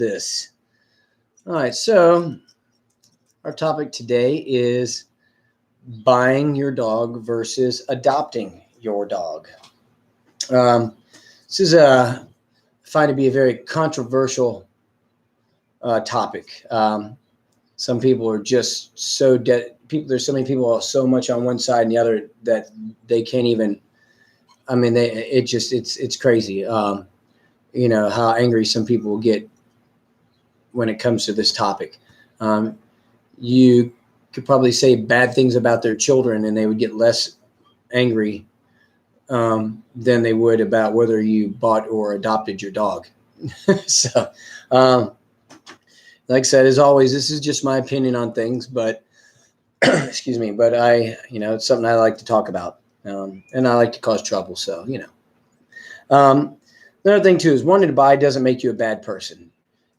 this. All right, so our topic today is buying your dog versus adopting your dog. This is I find to be a very controversial topic. Some people are just so people. There's so many people so much on one side and the other that they can't even. I mean, it's crazy. How angry some people get when it comes to this topic. You could probably say bad things about their children and they would get less angry than they would about whether you bought or adopted your dog. So, like I said, as always, this is just my opinion on things, but excuse me, but it's something I like to talk about. And I like to cause trouble. So, another thing too is wanting to buy doesn't make you a bad person.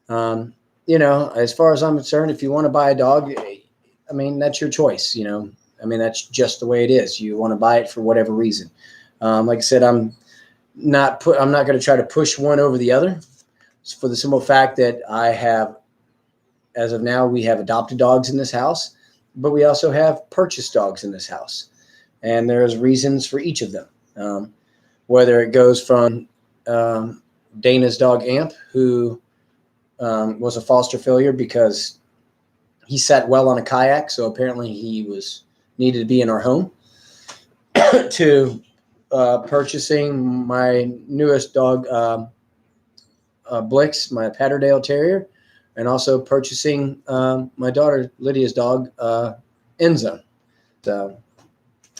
As far as I'm concerned, if you want to buy a dog, I mean, that's your choice. That's just the way it is. You want to buy it for whatever reason. Like I said, I'm not going to try to push one over the other. It's for the simple fact that as of now, we have adopted dogs in this house, but we also have purchased dogs in this house. And there's reasons for each of them. Whether it goes from Dana's dog Amp, who was a foster failure because he sat well on a kayak, so apparently he needed to be in our home, to purchasing my newest dog, Blix, my Patterdale Terrier, and also purchasing my daughter Lydia's dog, Enzo.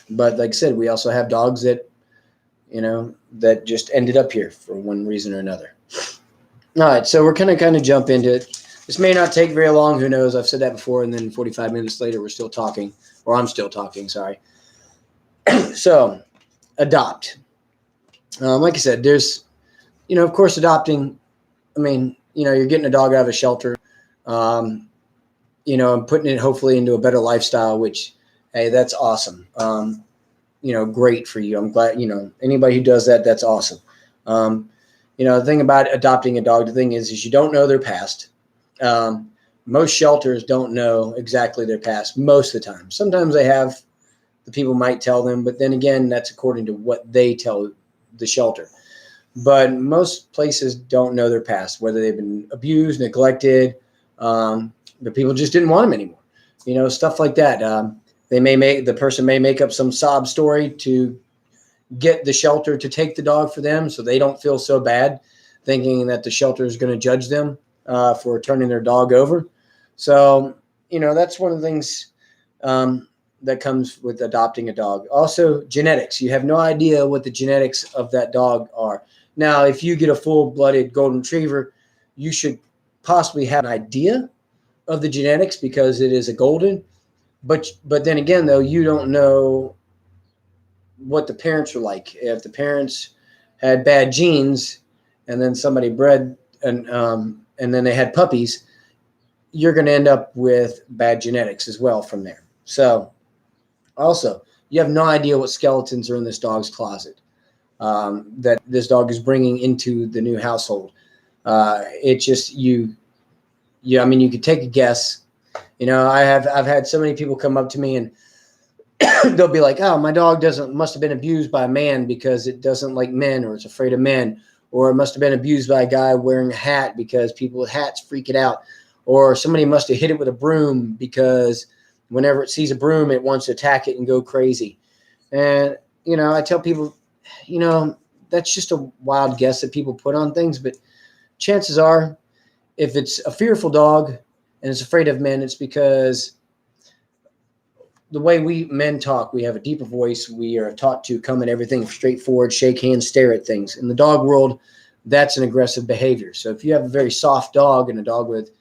But like I said, we also have dogs that, that just ended up here for one reason or another. All right, so we're going to kind of jump into it. This may not take very long. Who knows? I've said that before, and then 45 minutes later, we're still talking, or I'm still talking, sorry. So, adopt. Like I said, there's, of course, adopting, you're getting a dog out of a shelter, and putting it hopefully into a better lifestyle, which, hey, that's awesome. Great for you. I'm glad, anybody who does that, that's awesome. The thing about adopting a dog, the thing is you don't know their past. Most shelters don't know exactly their past most of the time. Sometimes the people might tell them, but then again, that's according to what they tell the shelter. But most places don't know their past, whether they've been abused, neglected, the people just didn't want them anymore. Stuff like that. The person may make up some sob story to get the shelter to take the dog for them so they don't feel so bad, thinking that the shelter is going to judge them for turning their dog over. So, that's one of the things that comes with adopting a dog. Also, genetics. You have no idea what the genetics of that dog are. Now, if you get a full-blooded golden retriever, you should possibly have an idea of the genetics because it is a golden. But then again, though, you don't know what the parents were like. If the parents had bad genes and then somebody bred and then they had puppies, you're going to end up with bad genetics as well from there. So also, you have no idea what skeletons are in this dog's closet that this dog is bringing into the new household. It just, you could take a guess. I've had so many people come up to me and they'll be like, oh, my dog must have been abused by a man because it doesn't like men or it's afraid of men. Or it must have been abused by a guy wearing a hat because people with hats freak it out. Or somebody must have hit it with a broom because whenever it sees a broom, it wants to attack it and go crazy. And, I tell people, that's just a wild guess that people put on things. But chances are, if it's a fearful dog and it's afraid of men, it's because the way we men talk, we have a deeper voice. We are taught to come at everything straightforward, shake hands, stare at things. In the dog world, that's an aggressive behavior. So if you have a very soft dog and a dog with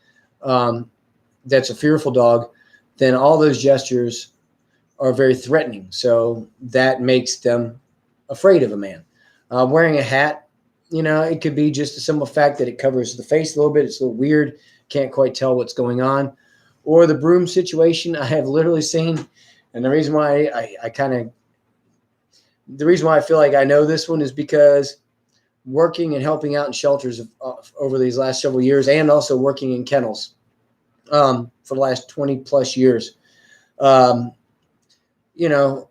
that's a fearful dog, then all those gestures are very threatening. So that makes them afraid of a man. Wearing a hat, it could be just a simple fact that it covers the face a little bit. It's a little weird. Can't quite tell what's going on. Or the broom situation, I have literally seen, and the reason why I feel like I know this one is because working and helping out in shelters over these last several years, and also working in kennels for the last 20 plus years. Um, you know,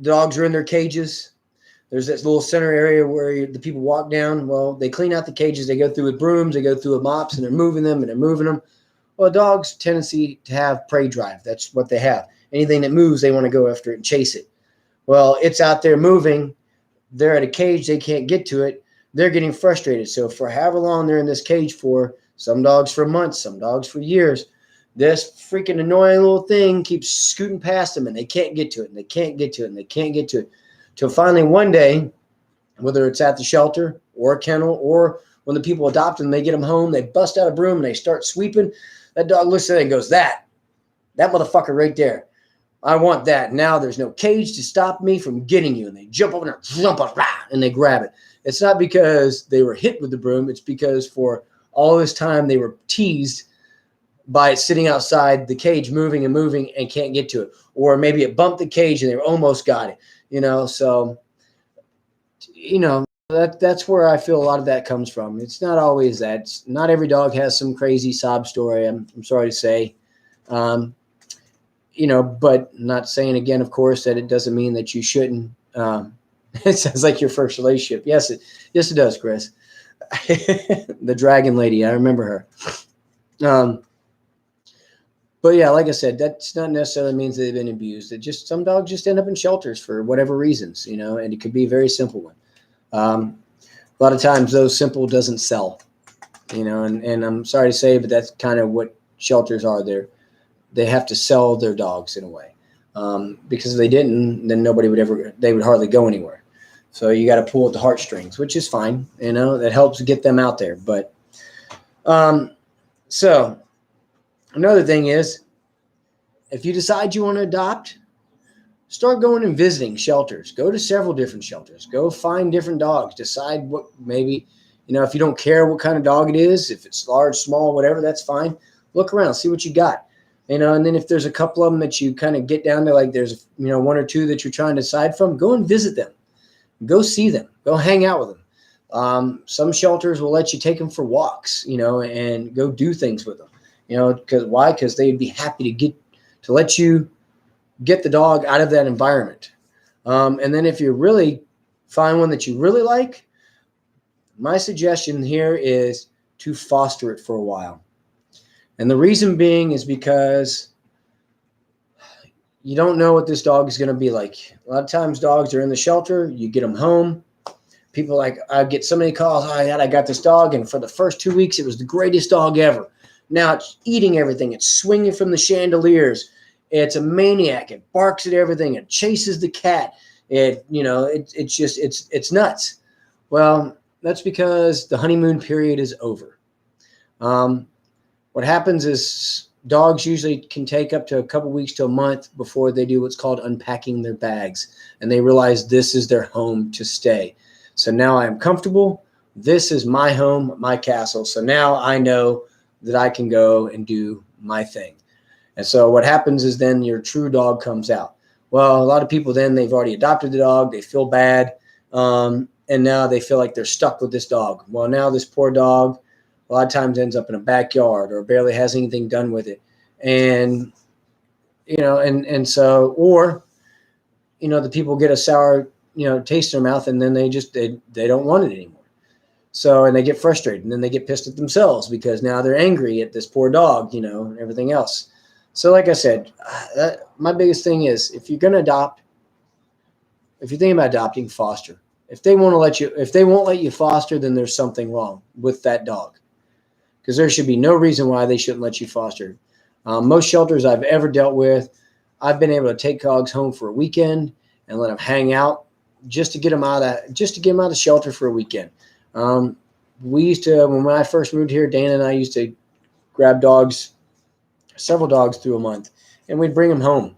dogs are in their cages. There's this little center area where the people walk down. Well, they clean out the cages. They go through with brooms. They go through with mops, and they're moving them and they're moving them. Well, a dog's tendency to have prey drive. That's what they have. Anything that moves, they want to go after it and chase it. Well, it's out there moving. They're at a cage. They can't get to it. They're getting frustrated. So for however long they're in this cage for, some dogs for months, some dogs for years, this freaking annoying little thing keeps scooting past them, and they can't get to it, and they can't get to it, and they can't get to it. Till finally one day, whether it's at the shelter or a kennel or when the people adopt them, they get them home, they bust out a broom and they start sweeping. That dog looks at it and goes, that motherfucker right there. I want that. Now there's no cage to stop me from getting you. And they jump over there, jump up, and they grab it. It's not because they were hit with the broom. It's because for all this time they were teased by it sitting outside the cage, moving and can't get to it. Or maybe it bumped the cage and they almost got it. So, that's where I feel a lot of that comes from. It's not always that. Not every dog has some crazy sob story, I'm sorry to say. But not saying again, of course, that it doesn't mean that you shouldn't. It sounds like your first relationship. Yes, it does, Chris. The dragon lady, I remember her. But yeah, like I said, that's not necessarily means they've been abused. It just, some dogs just end up in shelters for whatever reasons, and it could be a very simple one. A lot of times those simple doesn't sell, and I'm sorry to say, but that's kind of what shelters are. They have to sell their dogs in a way, because if they didn't, then they would hardly go anywhere. So you got to pull at the heartstrings, which is fine. That helps get them out there. But, so another thing is, if you decide you want to adopt, start going and visiting shelters. Go to several different shelters. Go find different dogs. Decide what, maybe, if you don't care what kind of dog it is, if it's large, small, whatever, that's fine. Look around, see what you got. And then if there's a couple of them that you kind of get down to, like there's, one or two that you're trying to decide from, go and visit them. Go see them. Go hang out with them. Some shelters will let you take them for walks, and go do things with them. Because why? Because they'd be happy to let you get the dog out of that environment. And then if you really find one that you really like, my suggestion here is to foster it for a while. And the reason being is because you don't know what this dog is going to be like. A lot of times dogs are in the shelter. You get them home. People I get so many calls. I got this dog, and for the first 2 weeks, it was the greatest dog ever. Now it's eating everything. It's swinging from the chandeliers. It's a maniac. It barks at everything. It chases the cat. It's nuts. Well, that's because the honeymoon period is over. What happens is dogs usually can take up to a couple weeks to a month before they do what's called unpacking their bags, and they realize this is their home to stay. So now I am comfortable. This is my home, my castle. So now I know that I can go and do my thing. And so what happens is then your true dog comes out. Well, a lot of people then, they've already adopted the dog. They feel bad. And now they feel like they're stuck with this dog. Well, now this poor dog a lot of times ends up in a backyard or barely has anything done with it. And, so, or, the people get a sour, taste in their mouth, and then they don't want it anymore. So, and they get frustrated, and then they get pissed at themselves because now they're angry at this poor dog, and everything else. So like I said, my biggest thing is, if you're going to adopt, if you're thinking about adopting, foster. If they won't let you foster, then there's something wrong with that dog, because there should be no reason why they shouldn't let you foster. Most shelters I've ever dealt with, I've been able to take dogs home for a weekend and let them hang out just to get them out of the shelter for a weekend. We used to, when I first moved here, Dana and I used to grab several dogs through a month, and we'd bring them home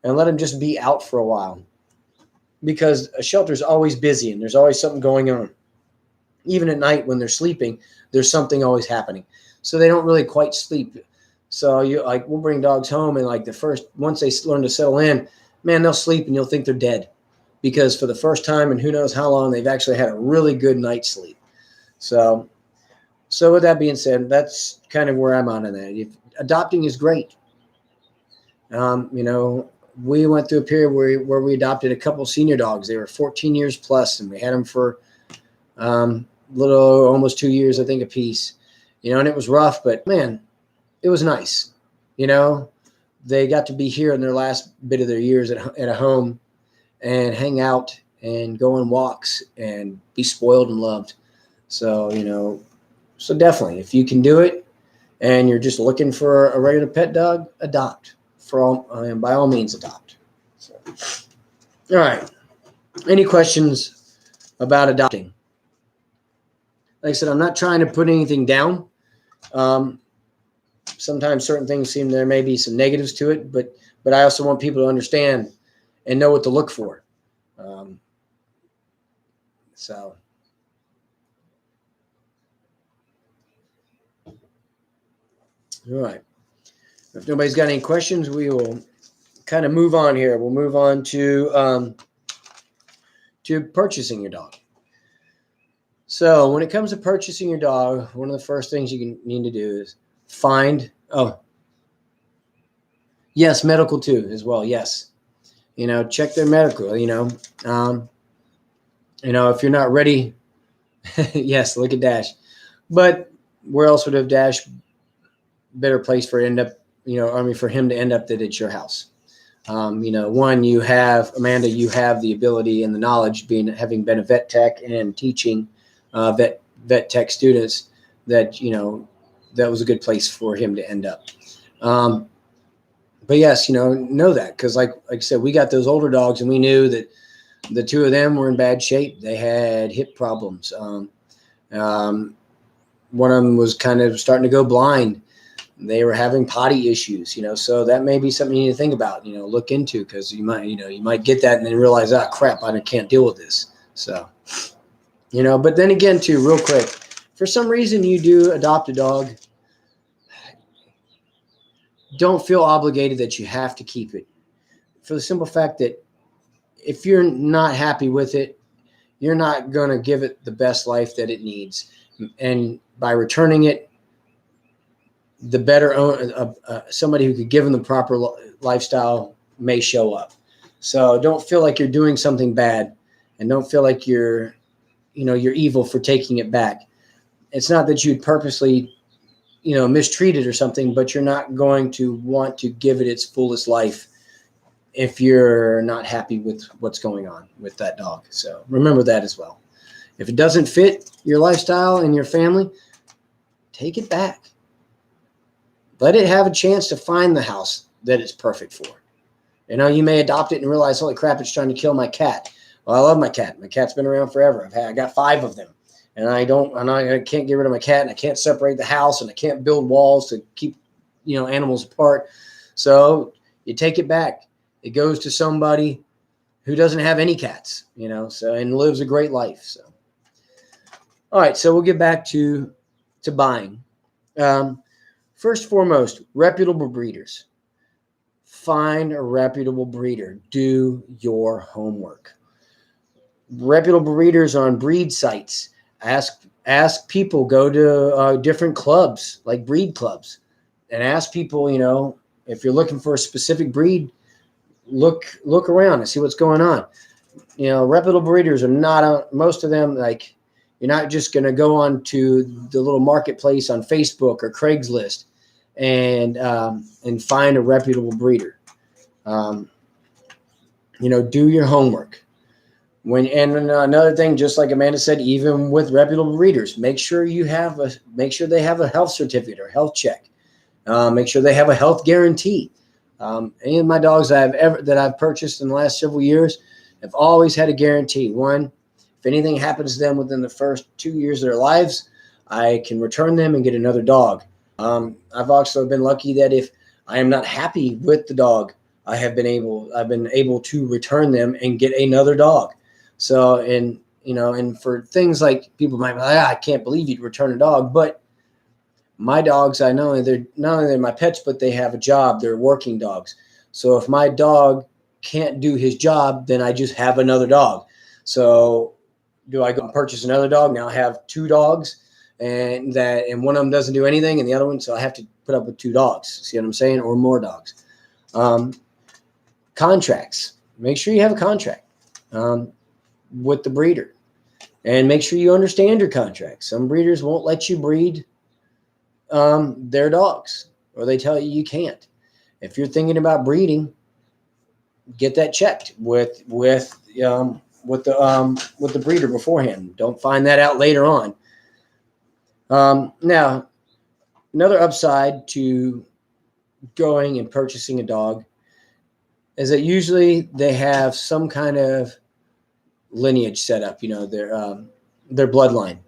and let them just be out for a while, because a shelter's always busy and there's always something going on. Even at night when they're sleeping, there's something always happening. So they don't really quite sleep. So we'll bring dogs home, and once they learn to settle in, man, they'll sleep and you'll think they're dead. because for the first time in who knows how long, they've actually had a really good night's sleep. So with that being said, that's kind of where I'm on in that. If adopting is great. We went through a period where we adopted a couple senior dogs. They were 14 years plus, and we had them for little almost 2 years, I think, a piece. And it was rough, but man, it was nice. They got to be here in their last bit of their years at a home and hang out and go on walks and be spoiled and loved. So, so definitely, if you can do it and you're just looking for a regular pet dog, adopt. By all means, adopt. So, all right. Any questions about adopting? Like I said, I'm not trying to put anything down. Sometimes certain things there may be some negatives to it, but I also want people to understand and know what to look for. All right. If nobody's got any questions, we will kind of move on here. We'll move on to purchasing your dog. So when it comes to purchasing your dog, one of the first things you need to do is find, yes, medical too as well. Yes. Check their medical, if you're not ready, yes, look at Dash. But where else would have Dash better place for him to end up that it's your house? One, you have, Amanda, you have the ability and the knowledge having been a vet tech and teaching vet tech students that, that was a good place for him to end up. But yes, know that, because like I said, we got those older dogs and we knew that the two of them were in bad shape. They had hip problems. One of them was kind of starting to go blind. They were having potty issues, so that may be something you need to think about, look into, because you might get that and then realize, crap, I can't deal with this. So, but then again too, real quick, for some reason you do adopt a dog, don't feel obligated that you have to keep it, for the simple fact that if you're not happy with it, you're not going to give it the best life that it needs. And by returning it, the better somebody who could give them the proper lifestyle may show up. So don't feel like you're doing something bad, and don't feel like you're evil for taking it back. It's not that you'd purposely, mistreat it or something, but you're not going to want to give it its fullest life if you're not happy with what's going on with that dog. So remember that as well. If it doesn't fit your lifestyle and your family, take it back. Let it have a chance to find the house that it's perfect for. You may adopt it and realize, holy crap, it's trying to kill my cat. Well, I love my cat. My cat's been around forever. I got 5 of them, and I can't get rid of my cat, and I can't separate the house, and I can't build walls to keep, animals apart. So you take it back. It goes to somebody who doesn't have any cats, and lives a great life. So, all right. So we'll get back to buying. First and foremost, reputable breeders. Find a reputable breeder. Do your homework. Reputable breeders on breed sites. Ask people. Go to different clubs, like breed clubs, and ask people, if you're looking for a specific breed, look around and see what's going on. Reputable breeders are not, most of them, like, you're not just going to go on to the little marketplace on Facebook or Craigslist and find a reputable breeder. Do your homework. Another thing, just like Amanda said, even with reputable breeders, make sure they have a health certificate or health check. Make sure they have a health guarantee. Any of my dogs that I've purchased in the last several years have always had a guarantee. One, if anything happens to them within the first 2 years of their lives, I can return them and get another dog. I've also been lucky that if I am not happy with the dog, I've been able to return them and get another dog. So, and for things like, people might be like, I can't believe you'd return a dog, but my dogs, I know they're not only my pets, but they have a job. They're working dogs. So if my dog can't do his job, then I just have another dog. So do I go and purchase another dog? Now I have 2 dogs, and one of them doesn't do anything, and the other one, so I have to put up with 2 dogs. See what I'm saying? Or more dogs. Contracts. Make sure you have a contract with the breeder, and make sure you understand your contract. Some breeders won't let you breed their dogs, or they tell you can't. If you're thinking about breeding, get that checked with the breeder beforehand. Don't find that out later on. Now, another upside to going and purchasing a dog is that usually they have some kind of lineage set up, their bloodline,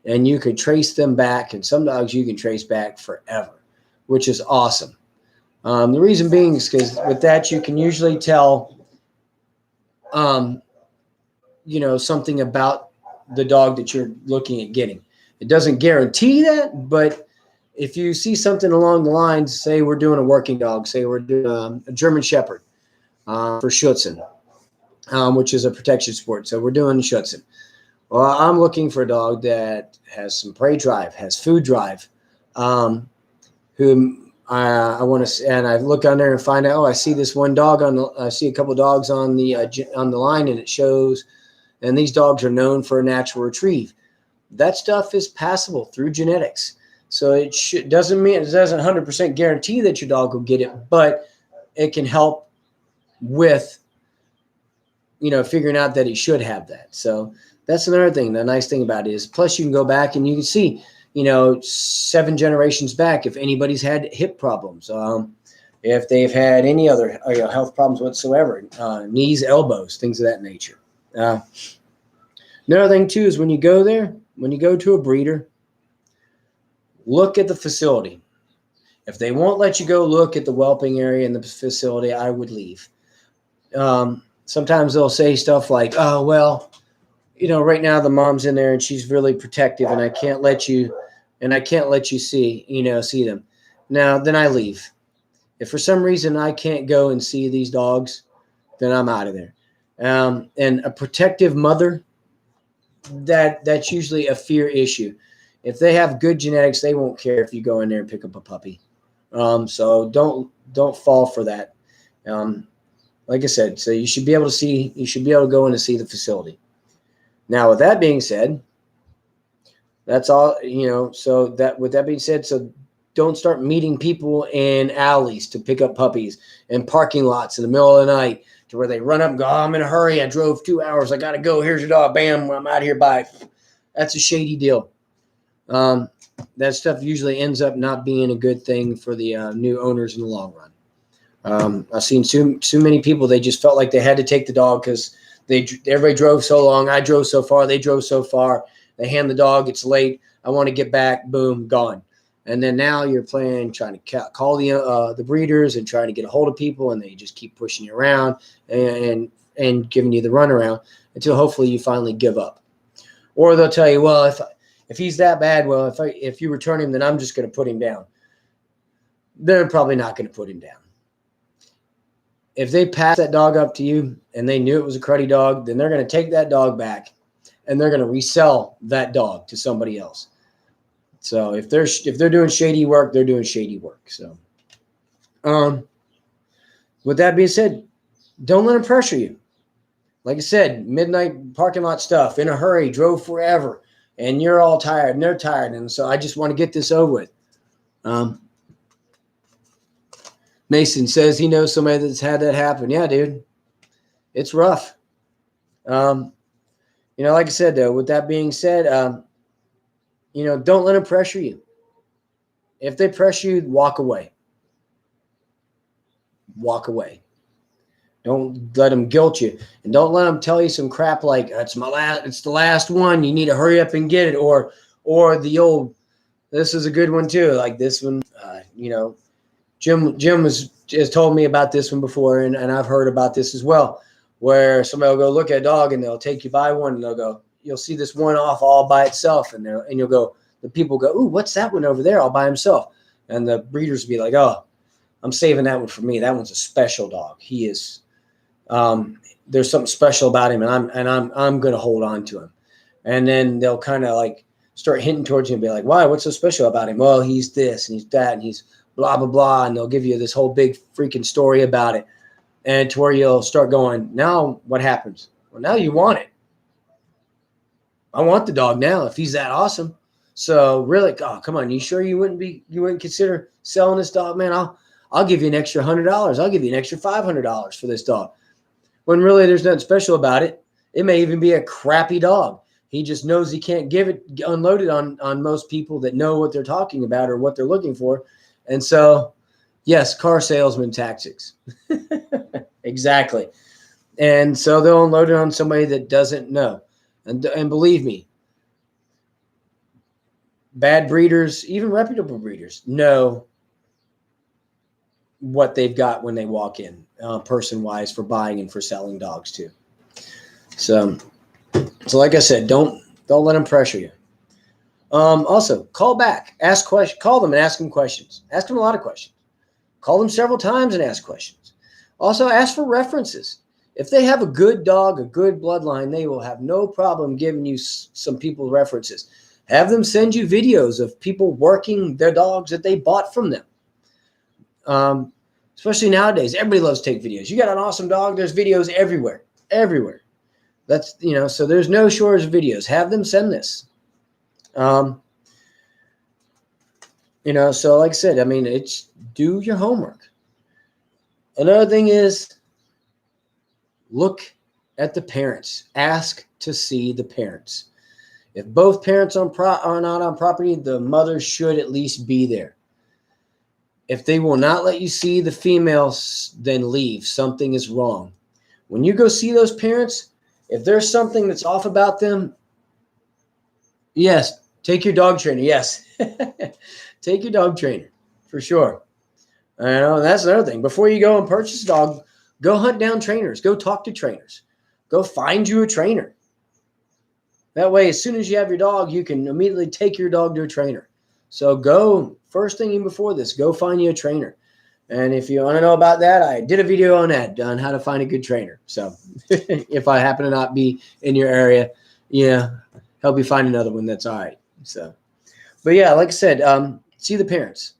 and you could trace them back. And some dogs you can trace back forever, which is awesome. The reason being is because with that you can usually tell, something about the dog that you're looking at getting. It doesn't guarantee that, but if you see something along the lines, say we're doing a working dog, say we're doing a German Shepherd for Schutzhund, which is a protection sport. So we're doing Schutzhund. Well, I'm looking for a dog that has some prey drive, has food drive, who I want to, and I look on there and find out, I see this one dog I see a couple dogs on the line, and it shows, and these dogs are known for a natural retrieve. That stuff is passable through genetics. So it doesn't 100% guarantee that your dog will get it, but it can help with, figuring out that he should have that. So that's another thing. The nice thing about it is, plus you can go back and you can see, 7 generations back, if anybody's had hip problems, if they've had any other health problems whatsoever, knees, elbows, things of that nature. Another thing too is when you go to a breeder, look at the facility. If they won't let you go look at the whelping area in the facility, I would leave. Sometimes they'll say stuff like, oh, well, right now the mom's in there and she's really protective, and I can't let you see them. Now, then I leave. If for some reason I can't go and see these dogs, then I'm out of there. And a protective mother, that's usually a fear issue. If they have good genetics, they won't care if you go in there and pick up a puppy. So don't fall for that. Like I said, so you should be able to go in and see the facility. Now, with that being said, that's all, with that being said, so don't start meeting people in alleys to pick up puppies, and parking lots in the middle of the night to where they run up and go, oh, I'm in a hurry. I drove 2 hours. I got to go. Here's your dog. Bam. I'm out here. Bye. That's a shady deal. That stuff usually ends up not being a good thing for the new owners in the long run. I've seen too many people, they just felt like they had to take the dog because everybody drove so long. I drove so far. They drove so far. They hand the dog. It's late. I want to get back. Boom, gone. And then now you're trying to call the breeders and trying to get a hold of people, and they just keep pushing you around and giving you the runaround until hopefully you finally give up. Or they'll tell you, well, if he's that bad, well, if you return him, then I'm just going to put him down. They're probably not going to put him down. If they pass that dog up to you and they knew it was a cruddy dog, then they're going to take that dog back and they're going to resell that dog to somebody else. So if they're doing shady work, they're doing shady work. So, with that being said, don't let them pressure you. Like I said, midnight parking lot stuff, in a hurry, drove forever, and you're all tired and they're tired. And so I just want to get this over with. Mason says he knows somebody that's had that happen. Yeah, dude, it's rough. Like I said, though, with that being said, don't let them pressure you. If they pressure you, walk away. Walk away. Don't let them guilt you, and don't let them tell you some crap like it's the last one. You need to hurry up and get it, or the old. This is a good one too. Like this one, Jim has told me about this one before, and I've heard about this as well, where somebody will go look at a dog and they'll take you by one and they'll go, you'll see this one off all by itself, and you'll go, the people go, ooh, what's that one over there all by himself? And the breeders will be like, oh, I'm saving that one for me. That one's a special dog. He is There's something special about him, and I'm going to hold on to him. And then they'll kind of like start hinting towards you and be like, why? What's so special about him? Well, he's this and he's that and he's blah, blah, blah. And they'll give you this whole big freaking story about it. And to where you'll start going, now what happens? Well, now you want it. I want the dog now if he's that awesome. So really, oh, come on. You sure you wouldn't consider selling this dog? Man, I'll give you an extra $100. I'll give you an extra $500 for this dog. When really there's nothing special about it. It may even be a crappy dog. He just knows he can't unload it on most people that know what they're talking about or what they're looking for. And so, yes, car salesman tactics. Exactly. And so they'll unload it on somebody that doesn't know. And believe me, bad breeders, even reputable breeders, know what they've got when they walk in, person-wise, for buying and for selling dogs too. So like I said, don't let them pressure you. Also, call back, call them and ask them questions. Ask them a lot of questions. Call them several times and ask questions. Also, ask for references. If they have a good dog, a good bloodline, they will have no problem giving you some people's references. Have them send you videos of people working their dogs that they bought from them. Especially nowadays, everybody loves to take videos. You got an awesome dog, there's videos everywhere. That's, so there's no shortage of videos. Have them send this. So like I said, I mean, it's do your homework. Another thing is look at the parents. Ask to see the parents. If both parents are not on property, the mother should at least be there. If they will not let you see the females, then leave. Something is wrong. When you go see those parents, if there's something that's off about them, yes, take your dog trainer. Yes, take your dog trainer for sure. That's another thing. Before you go and purchase a dog, go hunt down trainers. Go talk to trainers. Go find you a trainer. That way, as soon as you have your dog, you can immediately take your dog to a trainer. So go, first thing before this, go find you a trainer. And if you want to know about that, I did a video on that, on how to find a good trainer. So if I happen to not be in your area, help you find another one that's all right. So, but yeah, like I said, see the parents.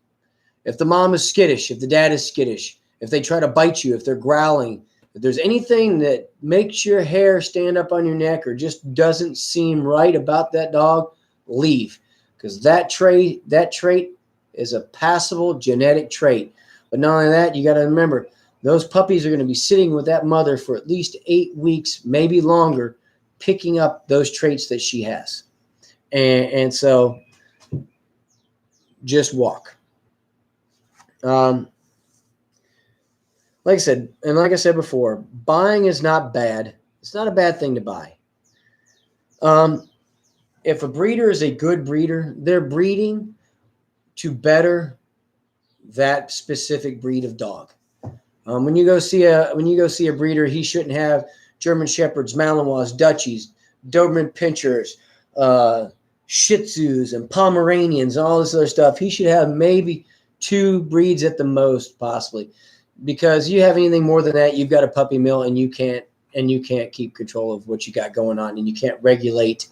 If the mom is skittish, if the dad is skittish, if they try to bite you, if they're growling, if there's anything that makes your hair stand up on your neck or just doesn't seem right about that dog, leave. Because that trait is a passable genetic trait. But not only that, you got to remember, those puppies are going to be sitting with that mother for at least 8 weeks, maybe longer, picking up those traits that she has. And so just walk. Like I said, and like I said before, buying is not bad. It's not a bad thing to buy. If a breeder is a good breeder, they're breeding to better that specific breed of dog. When you go see a breeder, he shouldn't have German Shepherds, Malinois, Dutchies, Doberman Pinschers, Shih Tzus, and Pomeranians, and all this other stuff. He should have maybe 2 breeds at the most, possibly, because you have anything more than that, you've got a puppy mill, and you can't keep control of what you got going on, and you can't regulate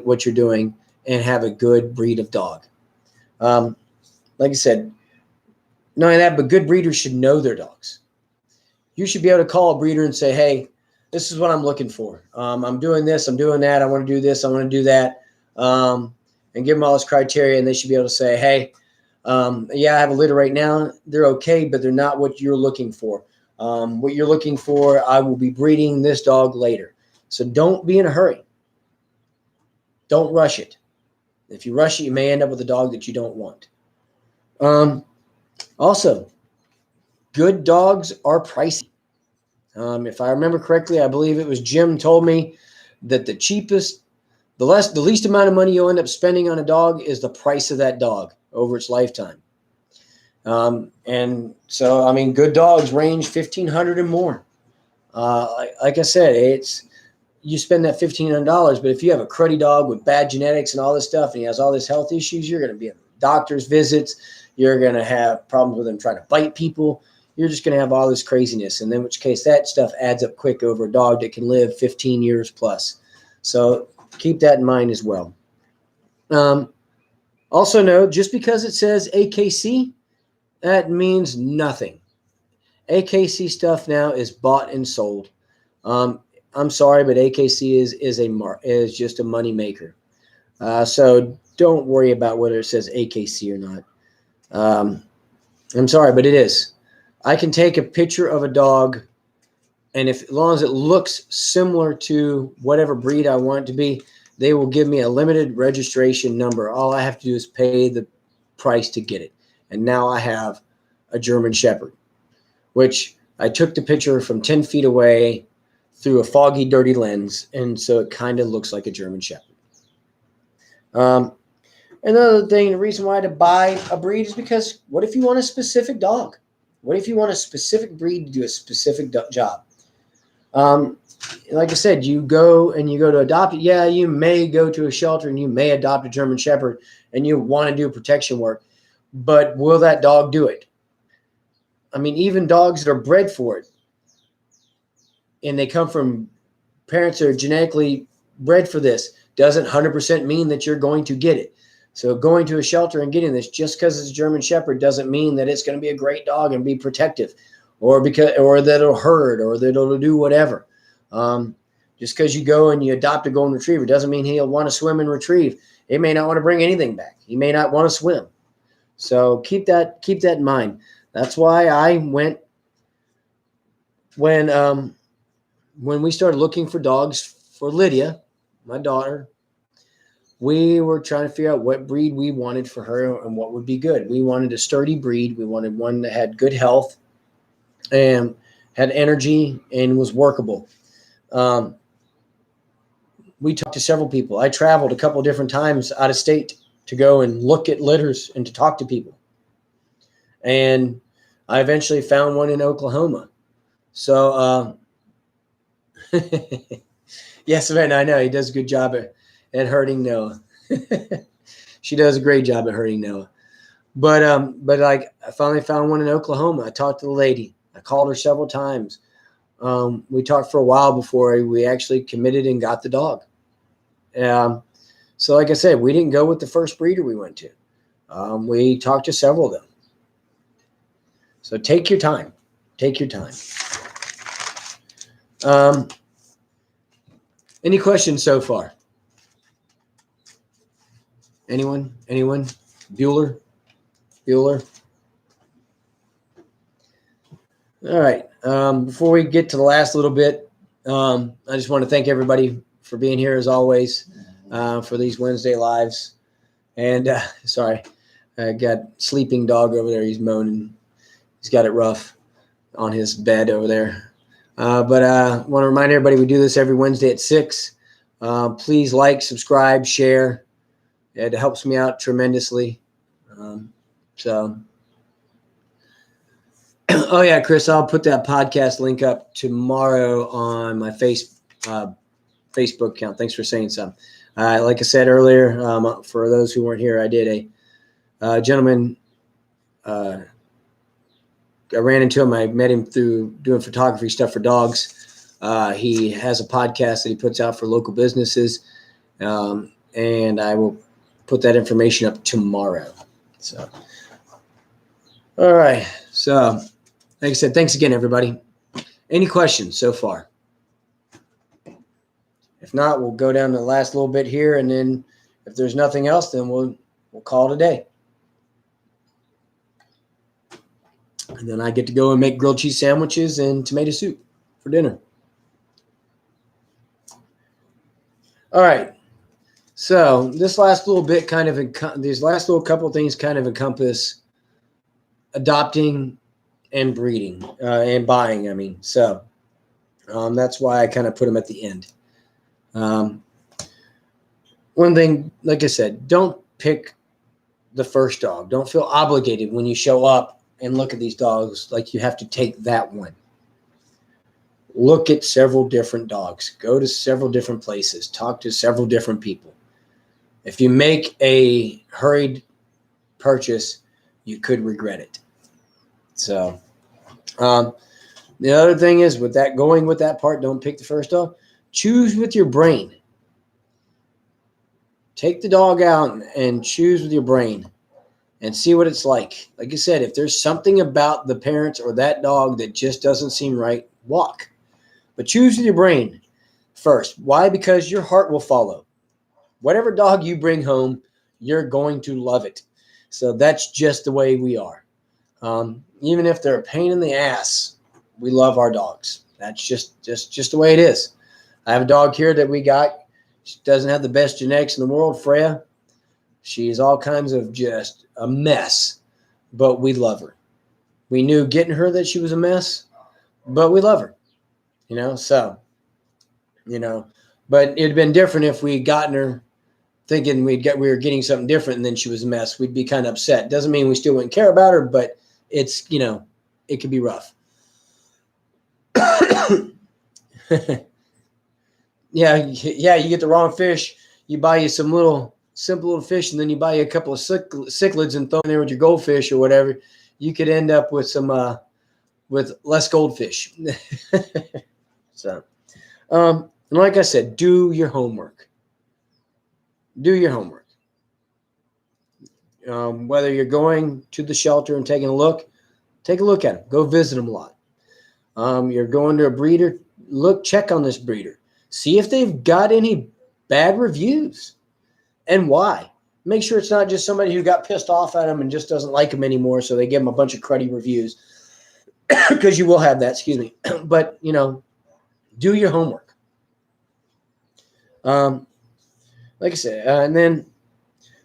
what you're doing and have a good breed of dog. Like I said, not only that, but good breeders should know their dogs. You should be able to call a breeder and say, hey, this is what I'm looking for. I'm doing this, I'm doing that, I want to do this, I want to do that, and give them all this criteria, and they should be able to say, hey, I have a litter right now. They're okay, but they're not what you're looking for. What you're looking for, I will be breeding this dog later. So don't be in a hurry. Don't rush it. If you rush it, you may end up with a dog that you don't want. Also, good dogs are pricey. If I remember correctly, I believe it was Jim told me that the least amount of money you'll end up spending on a dog is the price of that dog over its lifetime. And so, I mean, good dogs range $1,500 and more. Like I said, you spend that $1,500, but if you have a cruddy dog with bad genetics and all this stuff, and he has all these health issues, you're going to be at doctor's visits. You're going to have problems with him trying to bite people. you're just going to have all this craziness. And in which case that stuff adds up quick over a dog that can live 15 years plus. So keep that in mind as well. Also know, just because it says AKC, that means nothing. AKC stuff now is bought and sold. I'm sorry, but AKC is just a money maker. So don't worry about whether it says AKC or not. I'm sorry, but it is. I can take a picture of a dog, and as long as it looks similar to whatever breed I want it to be, they will give me a limited registration number. All I have to do is pay the price to get it. And now I have a German Shepherd, which I took the picture from 10 feet away through a foggy, dirty lens, and so it kind of looks like a German Shepherd. Another thing, the reason why to buy a breed is because what if you want a specific dog? What if you want a specific breed to do a specific job? Like I said, you go to adopt it. Yeah, you may go to a shelter and you may adopt a German Shepherd and you want to do protection work, but will that dog do it? I mean, even dogs that are bred for it and they come from parents that are genetically bred for this doesn't 100% mean that you're going to get it. So going to a shelter and getting this just because it's a German Shepherd doesn't mean that it's going to be a great dog and be protective, or that it'll herd, or that it'll do whatever. Just because you go and you adopt a golden retriever doesn't mean he'll want to swim and retrieve. He may not want to bring anything back. He may not want to swim. So keep that in mind. That's why I went when we started looking for dogs for Lydia, my daughter. We were trying to figure out what breed we wanted for her and what would be good. We wanted a sturdy breed. We wanted one that had good health and had energy and was workable. We talked to several people. I traveled a couple of different times out of state to go and look at litters and to talk to people. And I eventually found one in Oklahoma. So, yes, man, I know he does a good job at herding Noah. She does a great job at herding Noah. But like I finally found one in Oklahoma. I talked to the lady. I called her several times. We talked for a while before we actually committed and got the dog. So like I said, we didn't go with the first breeder we went to. We talked to several of them. So take your time. Take your time. Any questions so far? Anyone? Bueller? All right. Before we get to the last little bit, I just want to thank everybody for being here as always for these Wednesday lives. And sorry, I got sleeping dog over there. He's moaning. He's got it rough on his bed over there. But I want to remind everybody we do this every Wednesday at 6. Please like, subscribe, share. It helps me out tremendously. Oh yeah, Chris, I'll put that podcast link up tomorrow on my Facebook account. Thanks for saying something. Like I said earlier, for those who weren't here, I did a gentleman. I ran into him. I met him through doing photography stuff for dogs. He has a podcast that he puts out for local businesses, and I will put that information up tomorrow. So, all right. So, like I said, thanks again, everybody. Any questions so far? If not, we'll go down to the last little bit here, and then if there's nothing else, then we'll call it a day. And then I get to go and make grilled cheese sandwiches and tomato soup for dinner. All right. So this last little bit these last little couple of things kind of encompass adopting and breeding and buying. I mean, so that's why I kind of put them at the end. One thing, like I said, don't pick the first dog. Don't feel obligated when you show up and look at these dogs like you have to take that one. Look at several different dogs. Go to several different places. Talk to several different people. If you make a hurried purchase, you could regret it. So, The other thing is with that, going with that part, don't pick the first dog. Choose with your brain. Take the dog out and choose with your brain and see what it's like. Like I said, if there's something about the parents or that dog that just doesn't seem right, walk. But choose with your brain first. Why? Because your heart will follow. Whatever dog you bring home, you're going to love it. So that's just the way we are. Even if they're a pain in the ass, we love our dogs. That's just the way it is. I have a dog here that we got. She doesn't have the best genetics in the world, Freya. She's all kinds of just a mess, but we love her. We knew getting her that she was a mess, but we love her, so, but it'd been different if we'd gotten her thinking we were getting something different and then she was a mess. We'd be kind of upset. Doesn't mean we still wouldn't care about her, but it's, it could be rough. Yeah, you get the wrong fish. You buy you some simple little fish, and then you buy you a couple of cichlids and throw them there with your goldfish or whatever. You could end up with some with less goldfish. So, and like I said, do your homework. Do your homework. Whether you're going to the shelter and taking a look, take a look at them. Go visit them a lot. You're going to a breeder, check on this breeder. See if they've got any bad reviews and why. Make sure it's not just somebody who got pissed off at them and just doesn't like them anymore, so they give them a bunch of cruddy reviews, because you will have that, excuse me. But, do your homework. Like I said, and then,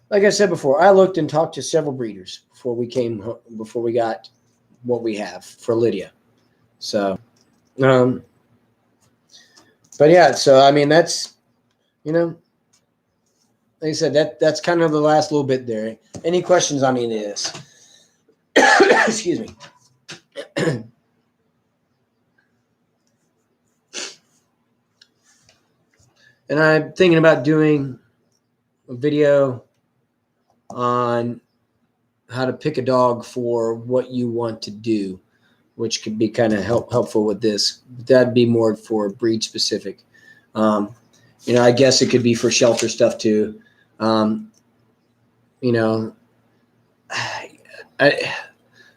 like I said before, I looked and talked to several breeders before we got what we have for Lydia. So, but yeah, so I mean, that's, like I said, that's kind of the last little bit there. Any questions on any of this? Excuse me. And I'm thinking about doing a video on how to pick a dog for what you want to do, which could be kind of helpful with this. That'd be more for breed specific. I guess it could be for shelter stuff too.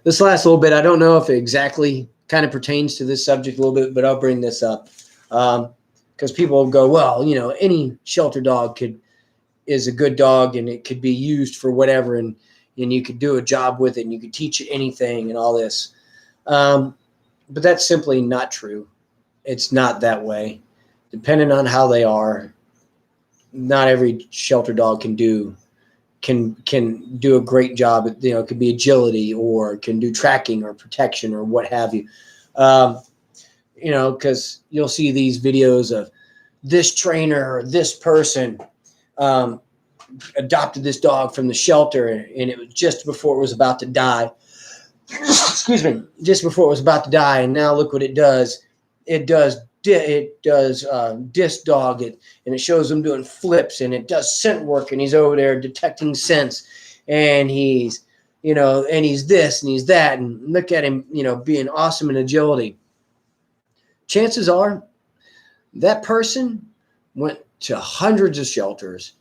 This last little bit, I don't know if it exactly kind of pertains to this subject a little bit, but I'll bring this up. Because people go, well, any shelter dog is a good dog and it could be used for whatever, and you could do a job with it and you could teach it anything and all this. But that's simply not true. It's not that way. Depending on how they are, not every shelter dog can do a great job. It could be agility or can do tracking or protection or what have you. Because you'll see these videos of this trainer or this person adopted this dog from the shelter, and it was just before it was about to die. Excuse me, just before it was about to die, and now look what it does. It does disc dog it, and it shows him doing flips, and it does scent work, and he's over there detecting scents, and he's and he's this and he's that, and look at him being awesome in agility. Chances are that person went to hundreds of shelters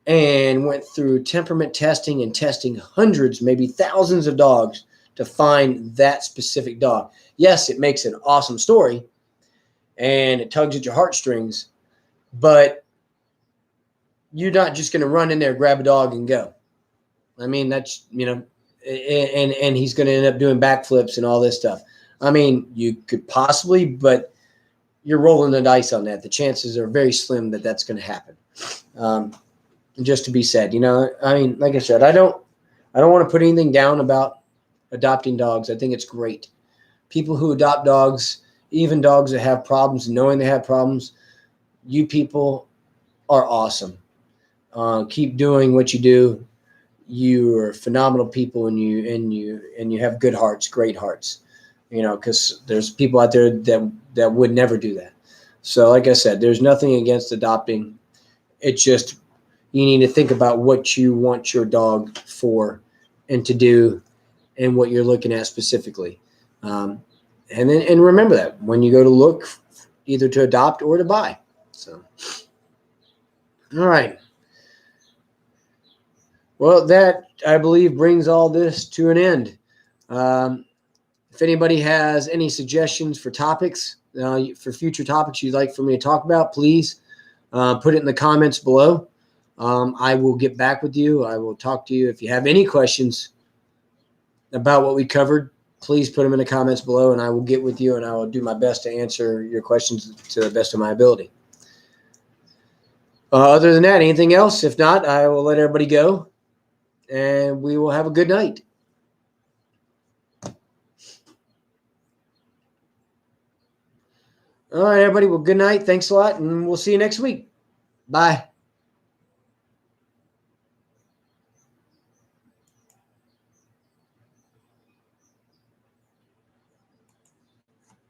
and went through temperament testing and testing hundreds, maybe thousands of dogs to find that specific dog. Yes, it makes an awesome story and it tugs at your heartstrings, but you're not just going to run in there, grab a dog and go. I mean, that's, and he's going to end up doing backflips and all this stuff. I mean, you could possibly, but you're rolling the dice on that. The chances are very slim that that's going to happen. Just to be said, I mean, like I said, I don't want to put anything down about adopting dogs. I think it's great. People who adopt dogs, even dogs that have problems, knowing they have problems, you people are awesome. Keep doing what you do. You are phenomenal people, and you have good hearts, great hearts. Because there's people out there that would never do that. So, like I said, there's nothing against adopting. It's just you need to think about what you want your dog for and to do, and what you're looking at specifically. And remember that when you go to look either to adopt or to buy. So, all right. Well, that I believe brings all this to an end. If anybody has any suggestions for topics, for future topics you'd like for me to talk about, please put it in the comments below. I will get back with you. I will talk to you. If you have any questions about what we covered, please put them in the comments below, and I will get with you, and I will do my best to answer your questions to the best of my ability. Other than that, anything else? If not, I will let everybody go, and we will have a good night. All right, everybody. Well, good night. Thanks a lot, and we'll see you next week. Bye.